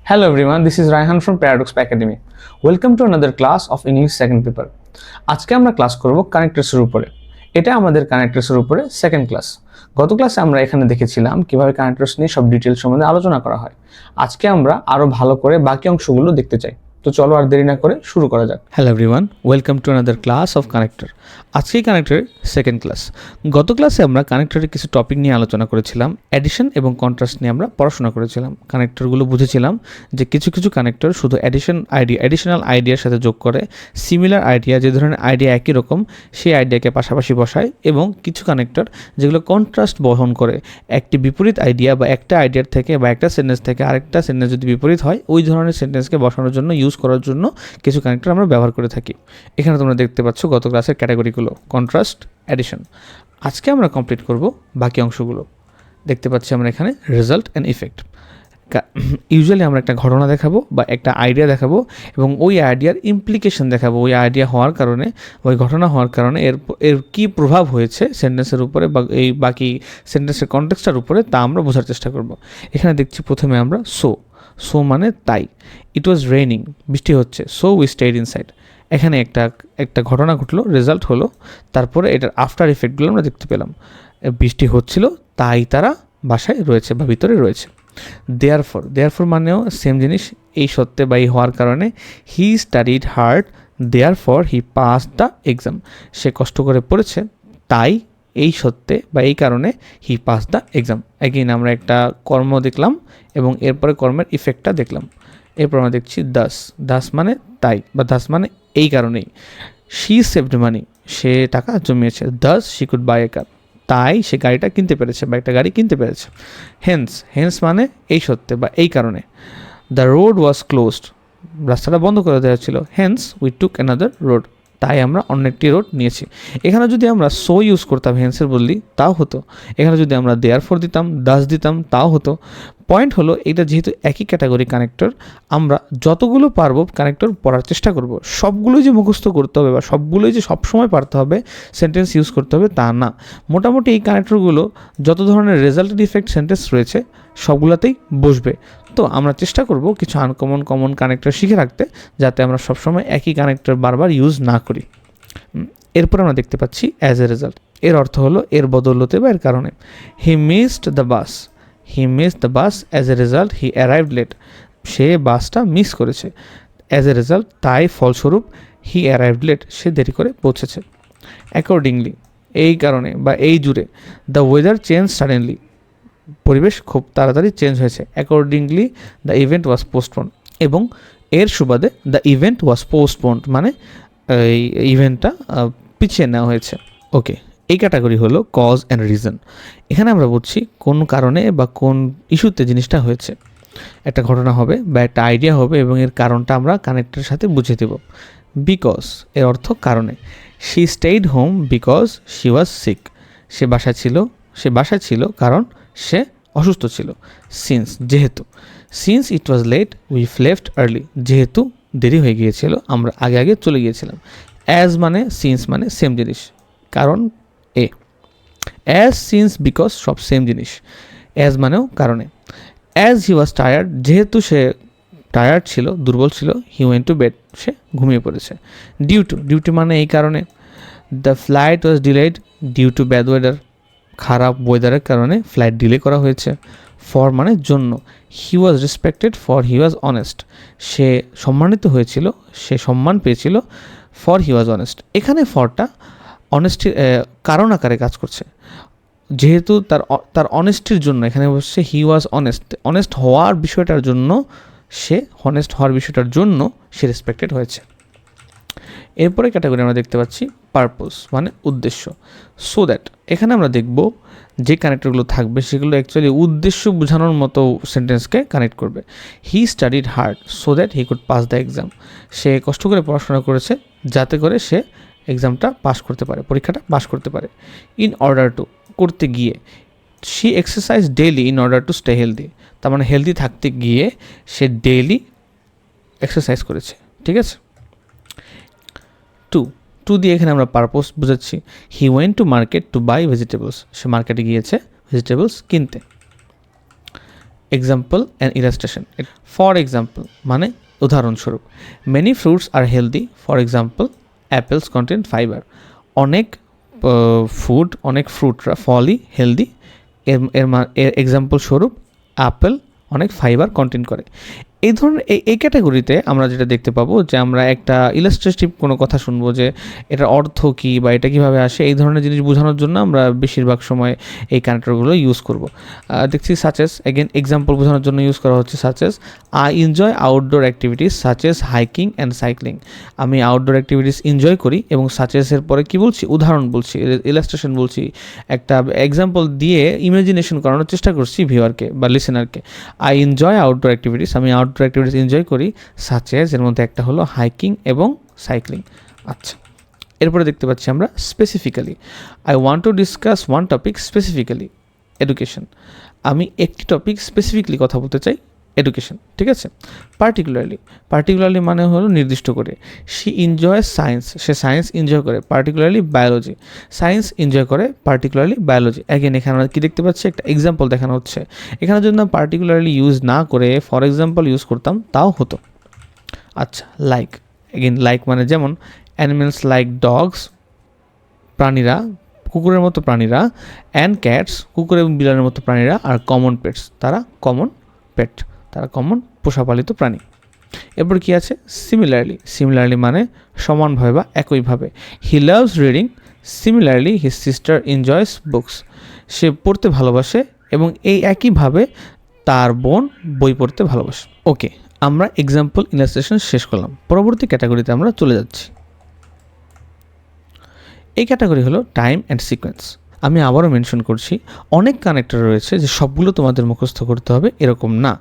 Hello everyone, this is Raihan from Paradox Academy. Welcome to another class of English second paper. আজকে আমরা class করব কানেক্টরসের উপরে। এটা আমাদের কানেক্টরসের উপরে সেকেন্ড ক্লাস। গত ক্লাসে আমরা এখানে দেখেছিলাম কিভাবে কানেক্টরস নিয়ে সব ডিটেইলস সম্বন্ধে আলোচনা করা হয়। আজকে আমরা আরো ভালো করে বাকি অংশগুলো দেখতে চাই। তো চলো আর দেরি না করে শুরু করা যাক। Hello everyone, welcome to another class of connector. আজকে কানেক্টরের সেকেন্ড ক্লাস। গত ক্লাসে আমরা কানেক্টরের কিছু টপিক নিয়ে আলোচনা করেছিলাম। অ্যাডিশন এবং কন্ট্রাস্ট নিয়ে আমরা পড়াশোনা করেছিলাম। কানেক্টরগুলো বুঝেছিলাম যে কিছু কিছু কানেক্টর শুধু অ্যাডিশনাল আইডিয়ার সাথে যোগ করে, সিমিলার আইডিয়া, যে ধরনের আইডিয়া একই রকম সেই আইডিয়াকে পাশাপাশি বসায়, এবং কিছু কানেক্টর যেগুলো কন্ট্রাস্ট বহন করে, একটি বিপরীত আইডিয়া বা একটা আইডিয়ার থেকে বা একটা সেন্টেন্স থেকে আরেকটা সেন্টেন্স যদি বিপরীত হয়, ওই ধরনের সেন্টেন্সকে বসানোর জন্য ইউজ করার জন্য কিছু কানেক্টর আমরা ব্যবহার করে থাকি। এখানে তোমরা দেখতে পাচ্ছ গত ক্লাসের ক্যাটাগরিগুলো কন্ট্রাস্ট, অ্যাডিশন। আজকে আমরা কমপ্লিট করব বাকি অংশগুলো। দেখতে পাচ্ছি আমরা এখানে রেজাল্ট অ্যান্ড ইফেক্ট। ইউজুয়ালি আমরা একটা ঘটনা দেখাবো বা একটা আইডিয়া দেখাবো এবং ওই আইডিয়ার ইমপ্লিকেশন দেখাবো। ওই আইডিয়া হওয়ার কারণে, ওই ঘটনা হওয়ার কারণে এর কী প্রভাব হয়েছে সেন্টেন্সের উপরে বা এই বাকি সেন্টেন্সের কনটেক্সটার উপরে, তা আমরা বোঝার চেষ্টা করব। এখানে দেখছি প্রথমে আমরা সো মানে তাই। ইট ওয়াজ রেইনিং, বৃষ্টি হচ্ছে। So we stayed inside. এখানে একটা ঘটনা ঘটলো, রেজাল্ট হলো, তারপরে এটার আফটার ইফেক্টগুলো আমরা দেখতে পেলাম। বৃষ্টি হচ্ছিল, তাই তারা বাসায় রয়েছে বা ভিতরে রয়েছে। দেয়ারফর মানেও সেম জিনিস, এই সত্ত্বে বা এই হওয়ার কারণে। He studied hard, therefore he pass the exam. সে কষ্ট করে পড়েছে, তাই এই সত্ত্বে বা এই কারণে he pass the exam. Again আমরা একটা কর্ম দেখলাম এবং এরপরে কর্মের ইফেক্টটা দেখলাম। এরপর আমরা দেখছি দাস মানে তাই, বা দাস মানে এই কারণেই। শি সেভড মানি, সে টাকা জমিয়েছে। দাস শি কুড বাই এ কার, তাই সে গাড়িটা কিনতে পেরেছে বা একটা গাড়ি কিনতে পেরেছে। হেন্স মানে এই সত্ত্বে বা এই কারণে। দ্য রোড ওয়াজ ক্লোজড, রাস্তাটা বন্ধ করে দেওয়া ছিল। Haynes we took another road, তাই আমরা অন্য একটি রোড নিয়েছি। এখানে যদি আমরা সো ইউজ করতাম হেন্সের বদলি, তাও হতো। এখানে যদি আমরা দেয়ারফর দিতাম, দাস দিতাম, তাও হতো। পয়েন্ট হলো, এটা যেহেতু একই ক্যাটাগরি কানেক্টর, আমরা যতগুলো পারবো কানেক্টর পড়ার চেষ্টা করব। সবগুলোই যে মুখস্থ করতে হবে বা সবগুলোই যে সবসময় পারতে হবে, সেন্টেন্স ইউজ করতে হবে তা না। মোটামুটি এই কানেক্টরগুলো যত ধরনের রেজাল্টেড ইফেক্ট সেন্টেন্স রয়েছে সবগুলোতেই বসবে। তো আমরা চেষ্টা করব কিছু কমন কানেক্টর শিখে রাখতে, যাতে আমরা সবসময় একই কানেক্টর বারবার ইউজ না করি। এরপর আমরা দেখতে পাচ্ছি অ্যাজ এ রেজাল্ট। এর অর্থ হলো এর বদৌলতে বা এর কারণে। He missed the bus as a result he arrived late. সে বাসটা মিস করেছে। অ্যাজ এ রেজাল্ট, তাই ফলস্বরূপ, হি অ্যারাইভড লেট, সে দেরি করে পৌঁছেছে। অ্যাকর্ডিংলি, এই কারণে বা এই জুড়ে। দ্য ওয়েদার চেঞ্জ সাডেনলি, পরিবেশ খুব তাড়াতাড়ি চেঞ্জ হয়েছে। Accordingly the event was postponed, এবং এর সুবাদে দ্য ইভেন্ট ওয়াজ পোস্টপোন্ড মানে এই ইভেন্টটা পিছিয়ে নেওয়া হয়েছে। ওকে, এই ক্যাটাগরি হলো কজ অ্যান্ড রিজন। এখানে আমরা বুঝছি কোন কারণে বা কোন ইস্যুতে জিনিসটা হয়েছে। একটা ঘটনা হবে বা একটা আইডিয়া হবে এবং এর কারণটা আমরা কানেক্টের সাথে বুঝে দেব। বিকজ, এর অর্থ কারণে। She stayed home because she was sick, সে বাসায় ছিল কারণ সে অসুস্থ ছিল। যেহেতু। Since it was late we left early, যেহেতু দেরি হয়ে গিয়েছিল আমরা আগে চলে গিয়েছিলাম। অ্যাজ মানে সিন্স মানে সেম জিনিস, কারণ এ। অ্যাজ, সিন্স, বিকজ সব সেম জিনিস। অ্যাজ মানেও কারণে। অ্যাজ হি ওয়াজ টায়ার্ড, যেহেতু সে টায়ার্ড ছিল, দুর্বল ছিল। হি ওয়েন্ট টু বেড, সে ঘুমিয়ে পড়েছে। ডিউটি মানে এই কারণে। The flight was delayed due to bad weather, খারাপ ওয়েদারের কারণে ফ্লাইট ডিলে করা হয়েছে। ফর মানে জন্য। He was respected for he was honest, সে সম্মানিত হয়েছিল, সে সম্মান পেয়েছিল। ফর হি ওয়াজ অনেস্ট, এখানে ফরটা অনেস্টির কারণ আকারে কাজ করছে। যেহেতু তার অনেস্টির জন্য, এখানে বলছে হি ওয়াজ অনেস্ট হওয়ার বিষয়টার জন্য, সে রেসপেক্টেড হয়েছে। এরপরে ক্যাটাগরি আমরা দেখতে পাচ্ছি পারপোজ মানে উদ্দেশ্য। সো দ্যাট, এখানে আমরা দেখব যে কানেক্টরগুলো থাকবে সেগুলো অ্যাকচুয়ালি উদ্দেশ্য বোঝানোর মতো সেন্টেন্সকে কানেক্ট করবে। He studied hard so that he could pass the exam, সে কষ্ট করে পড়াশোনা করেছে যাতে করে সে এক্সামটা পাস করতে পারে, পরীক্ষাটা পাস করতে পারে। ইন অর্ডার টু, করতে গিয়ে। She exercise daily in order to stay healthy, তার মানে হেলদি থাকতে গিয়ে সে ডেইলি এক্সারসাইজ করেছে। ঠিক আছে। টু দিয়ে এখানে আমরা পারপোজ বুঝাচ্ছি। He went to market to buy vegetables, সে মার্কেটে গিয়েছে ভেজিটেবলস কিনতে। Example and illustration. For example মানে উদাহরণস্বরূপ, many fruits are healthy, for example apples content fibre. অনেক ফ্রুটরা ফলই হেলদি, এর এক্সাম্পল স্বরূপ আপেল অনেক ফাইবার কন্টেন্ট করে। এই ধরনের এই ক্যাটাগরিতে আমরা যেটা দেখতে পাবো যে আমরা একটা ইলাস্ট্রেটিভ কোনো কথা শুনবো যে এটার অর্থ কী বা এটা কীভাবে আসে, এই ধরনের জিনিস বোঝানোর জন্য আমরা বেশিরভাগ সময় এই কানেক্টরগুলো ইউজ করব। দেখছি সাচেস, এগেন এক্সাম্পল বোঝানোর জন্য ইউজ করা হচ্ছে such as I enjoy outdoor activities such as hiking and cycling. আমি আউটডোর অ্যাক্টিভিটিস এনজয় করি এবং সাচেসের পরে কী বলছি, উদাহরণ বলছি, ইলাস্ট্রেশন বলছি, একটা এক্সাম্পল দিয়ে ইমাজিনেশন করানোর চেষ্টা করছি ভিউয়ারকে বা লিসেনারকে। আই এনজয় আউটডোর অ্যাক্টিভিটিস, আমি আউটডোর অ্যাক্টিভিটিস এনজয় করি, সাচেস এর মধ্যে একটা হলো হাইকিং এবং সাইক্লিং। আচ্ছা, এরপরে দেখতে পাচ্ছি আমরা specifically, I want to discuss one topic specifically, education. আমি একটি টপিক স্পেসিফিকলি কথা বলতে চাই, এডুকেশন, ঠিক আছে। পার্টিকুলারলি মানে হলো নির্দিষ্ট করে। She enjoy science, say science enjoy করে, পার্টিকুলারলি বায়োলজি। সায়েন্স এনজয় করে, পার্টিকুলারলি বায়োলজি। অ্যাগেন এখানে আমরা কী দেখতে পাচ্ছি, একটা এক্সাম্পল দেখানো হচ্ছে। এখানে যদি আমরা পার্টিকুলারলি ইউজ না করে ফর এক্সাম্পল ইউজ করতাম তাও হতো। আচ্ছা, লাইক, এগেন লাইক মানে যেমন অ্যানিমেলস লাইক ডগস, প্রাণীরা, কুকুরের মতো প্রাণীরা, অ্যান্ড ক্যাটস, কুকুর এবং বিড়ালের মতো প্রাণীরা, আর কমন পেটস, তারা কমন পেট, তারা কমন পোষাপালিত প্রাণী। এরপর কি আছে, সিমিলারলি মানে সমানভাবে বা একইভাবে। He loves reading, similarly his sister enjoys books. সে পড়তে ভালোবাসে এবং এই একইভাবে তার বোন বই পড়তে ভালোবাসে। ওকে, আমরা এক্সাম্পল ইলাস্ট্রেশন শেষ করলাম। পরবর্তী ক্যাটাগরিতে আমরা চলে যাচ্ছি। এই ক্যাটাগরি হলো টাইম অ্যান্ড সিকোয়েন্স। আমি আবারও মেনশন করছি, অনেক কানেক্টর রয়েছে যে সবগুলো তোমাদের মুখস্থ করতে হবে এরকম না।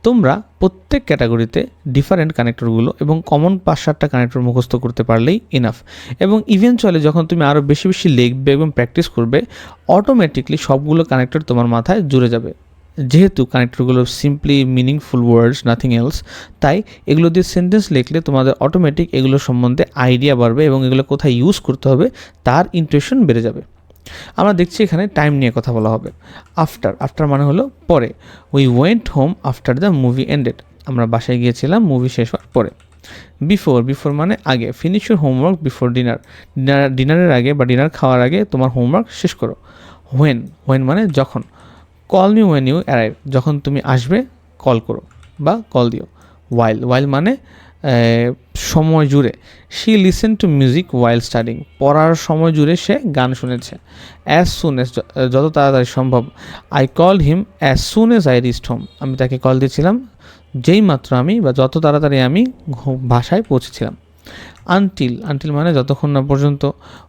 তোমরা প্রত্যেক ক্যাটাগরিতে ডিফারেন্ট কানেক্টরগুলো এবং কমন 5-7টা কানেক্টর মুখস্থ করতে পারলেই ইনাফ। এবং ইভেনচুয়ালি যখন তুমি আরও বেশি বেশি লিখবে এবং প্র্যাকটিস করবে, অটোমেটিকলি সবগুলো কানেক্টর তোমার মাথায় জুড়ে যাবে। যেহেতু কানেক্টরগুলো simply meaningful words, nothing else, তাই এগুলো দিয়ে সেন্টেন্স লিখলে তোমাদের অটোমেটিক এগুলো সম্বন্ধে আইডিয়া বাড়বে এবং এগুলো কোথায় ইউজ করতে হবে তার ইন্টুইশন বেড়ে যাবে। আমরা দেখছি এখানে টাইম নিয়ে কথা বলা হবে। আফটার মানে হলো পরে। We went home after the movie ended, আমরা বাসায় গিয়েছিলাম মুভি শেষ হওয়ার পরে। বিফোর মানে আগে। ফিনিশ ইউর হোমওয়ার্ক বিফোর ডিনারের আগে বা ডিনার খাওয়ার আগে তোমার হোমওয়ার্ক শেষ করো। হোয়েন মানে যখন। Call me when you arrive, যখন তুমি আসবে কল করো বা কল দিও। ওয়াইল মানে সময় জুড়ে। She listen to music while studying, পড়ার সময় জুড়ে সে গান শুনেছে। অ্যাজ সুন এজ, যত তাড়াতাড়ি সম্ভব। I call him as soon as I reached home, আমি তাকে কল দিয়েছিলাম যেই মাত্র আমি বা যত তাড়াতাড়ি আমি বাসায় পৌঁছেছিলাম। আনটিল মানে যতক্ষণ না পর্যন্ত।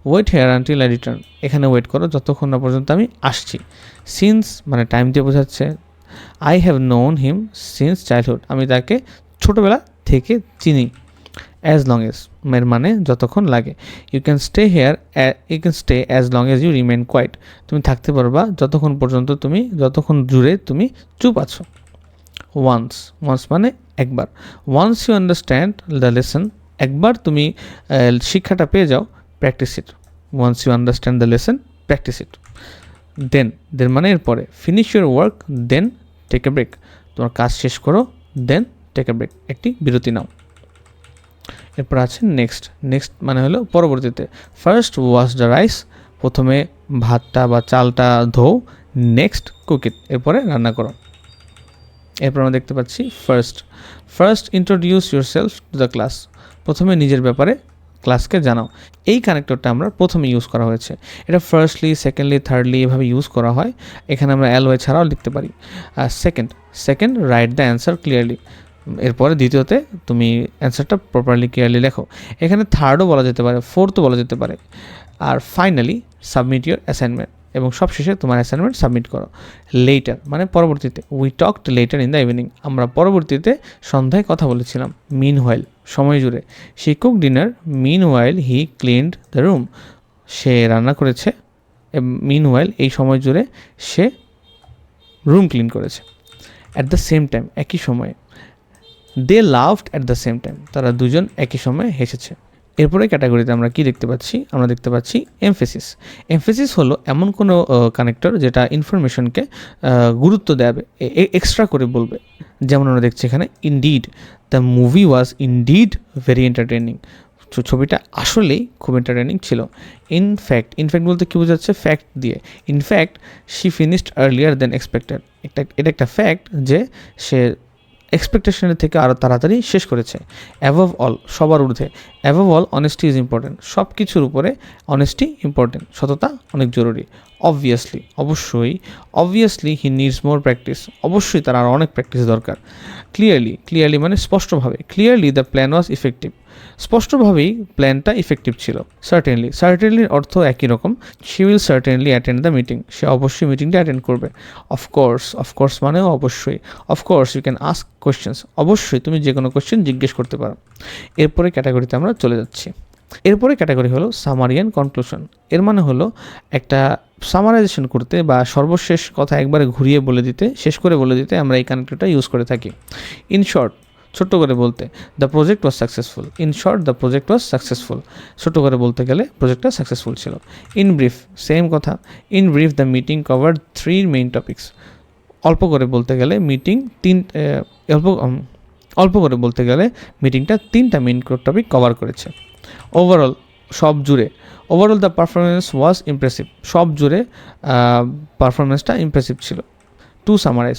Wait here until I return, এখানে ওয়েট করো যতক্ষণ না পর্যন্ত আমি আসছি। সিন্স মানে টাইম দিয়ে বোঝাচ্ছে। I have known him since childhood, আমি তাকে ছোটোবেলা থেকে চিনি। অ্যাজ লং এজ এর মানে যতক্ষণ লাগে। You can stay as long as you remain quiet, তুমি থাকতে পারবা যতক্ষণ জুড়ে তুমি চুপ আছো। ওয়ান্স মানে একবার। Once you understand the lesson, একবার তুমি শিক্ষাটা পেয়ে যাও, practise it. Once you understand the lesson, practise it. Then মানে এরপরে। Finish your work then take a break, তোমার কাজ শেষ করো দেন টেক এ ব্রেক, একটি বিরতি নাও। এরপর আছে নেক্সট মানে হলো পরবর্তীতে। ফার্স্ট ওয়াশ দ্য রাইস, প্রথমে ভাতটা বা চালটা ধোও। নেক্সট কুক ইট, এরপরে রান্না করো। এরপর আমরা দেখতে পাচ্ছি first introduce your self to the class, প্রথমে নিজের ব্যাপারে ক্লাসকে জানাও। এই কানেক্টরটা আমরা প্রথমে ইউজ করা হয়েছে। এটা ফার্স্টলি, সেকেন্ডলি, থার্ডলি এভাবে ইউজ করা হয়। এখানে আমরা এলওয়াই ছাড়াও লিখতে পারি। আর second write the answer clearly, এরপরে দ্বিতীয়তে তুমি অ্যান্সারটা প্রপারলি ক্লিয়ারলি লেখো। এখানে থার্ডও বলা যেতে পারে, ফোর্থও বলা যেতে পারে। আর ফাইনালি সাবমিট ইউর অ্যাসাইনমেন্ট, এবং সবশেষে তোমার অ্যাসাইনমেন্ট সাবমিট করো। লেটার মানে পরবর্তীতে। We talked later in the evening, আমরা পরবর্তীতে সন্ধ্যায় কথা বলেছিলাম। মিন হোয়াইল সময় জুড়ে। She cook dinner meanwhile he cleaned the room, সে রান্না করেছে মিন হোয়াইল এই সময় জুড়ে সে রুম ক্লিন করেছে। অ্যাট দ্য সেম টাইম একই সময়ে। They loved at the same time, তারা দুজন একই সময়ে হেসেছে। এরপরে ক্যাটাগরিতে আমরা কি দেখতে পাচ্ছি? আমরা দেখতে পাচ্ছি এমফেসিস। এমফেসিস হলো এমন কোনো কানেক্টর যেটা ইনফরমেশনকে গুরুত্ব দেবে, এক্সট্রা করে বলবে। যেমন আমরা দেখছি এখানে, indeed the movie was indeed very entertaining. ছবিটা আসলেই খুব এন্টারটেইনিং ছিল। ইনফ্যাক্ট বলতে কী বোঝাচ্ছে? ফ্যাক্ট দিয়ে। In fact she finished earlier then expected. এটা একটা ফ্যাক্ট যে সে এক্সপেকটেশনের থেকে আরও তাড়াতাড়ি শেষ করেছে। অ্যাবভ অল, সবার ঊর্ধ্বে। Above all honesty is important. সব কিছুর উপরে অনেস্টি ইম্পর্টেন্ট, সততা অনেক জরুরি। অবভিয়াসলি, অবশ্যই। Obviously he needs more practice. অবশ্যই তার আরও অনেক প্র্যাকটিস দরকার। ক্লিয়ারলি মানে স্পষ্টভাবে। Clearly the plan was effective. স্পষ্টভাবেই প্ল্যানটা ইফেক্টিভ ছিল। সার্টেনলির অর্থ একই রকম। She will certainly attend the meeting. সে অবশ্যই মিটিংটা অ্যাটেন্ড করবে। অফকোর্স মানেও অবশ্যই। Of course you can ask questions. অবশ্যই তুমি যে কোনো কোয়েশ্চেন জিজ্ঞেস করতে পারো। এরপরে ক্যাটাগরিতে আমরা চলে যাচ্ছি। এরপরে ক্যাটাগরি হলো সামারি অ্যান্ড কনক্লুশন। এর মানে হলো একটা সামারাইজেশন করতে বা সর্বশেষ কথা একবারে ঘুরিয়ে বলে দিতে, শেষ করে বলে দিতে আমরা এই কানেক্টরটা ইউজ করে থাকি। ইন শর্ট, ছোট্ট করে বলতে, the project was successful. In short, the project was successful. ছোটো করে বলতে গেলে প্রজেক্টটা সাকসেসফুল ছিল। ইন ব্রিফ, সেম কথা। In brief the meeting covered 3 main topics. অল্প করে বলতে গেলে অল্প করে বলতে গেলে মিটিংটা 3টা মেইন টপিক কভার করেছে। ওভারঅল, সব জুড়ে। Overall the performance was impressive. সব জুড়ে পারফরমেন্সটা ইমপ্রেসিভ ছিল। টু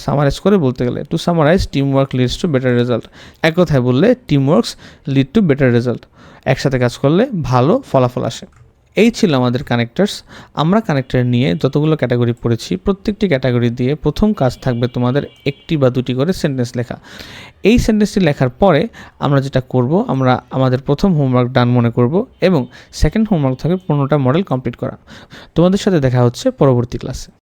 সামারাইজ করে বলতে গেলে, to summarise team work leads to better result. এক কথায় বললে team works lead to better result. একসাথে কাজ করলে ভালো ফলাফল আসে। এই ছিল আমাদের কানেক্টার্স। আমরা কানেক্টর নিয়ে যতগুলো ক্যাটাগরি পড়েছি, প্রত্যেকটি ক্যাটাগরি দিয়ে প্রথম কাজ থাকবে তোমাদের 1টি বা 2টি করে সেন্টেন্স লেখা। এই সেন্টেন্সটি লেখার পরে আমরা যেটা করব, আমরা আমাদের প্রথম হোমওয়ার্ক ডান মনে করব এবং সেকেন্ড হোমওয়ার্ক থাকবে 15টা মডেল কমপ্লিট করা। তোমাদের সাথে দেখা হচ্ছে পরবর্তী ক্লাসে।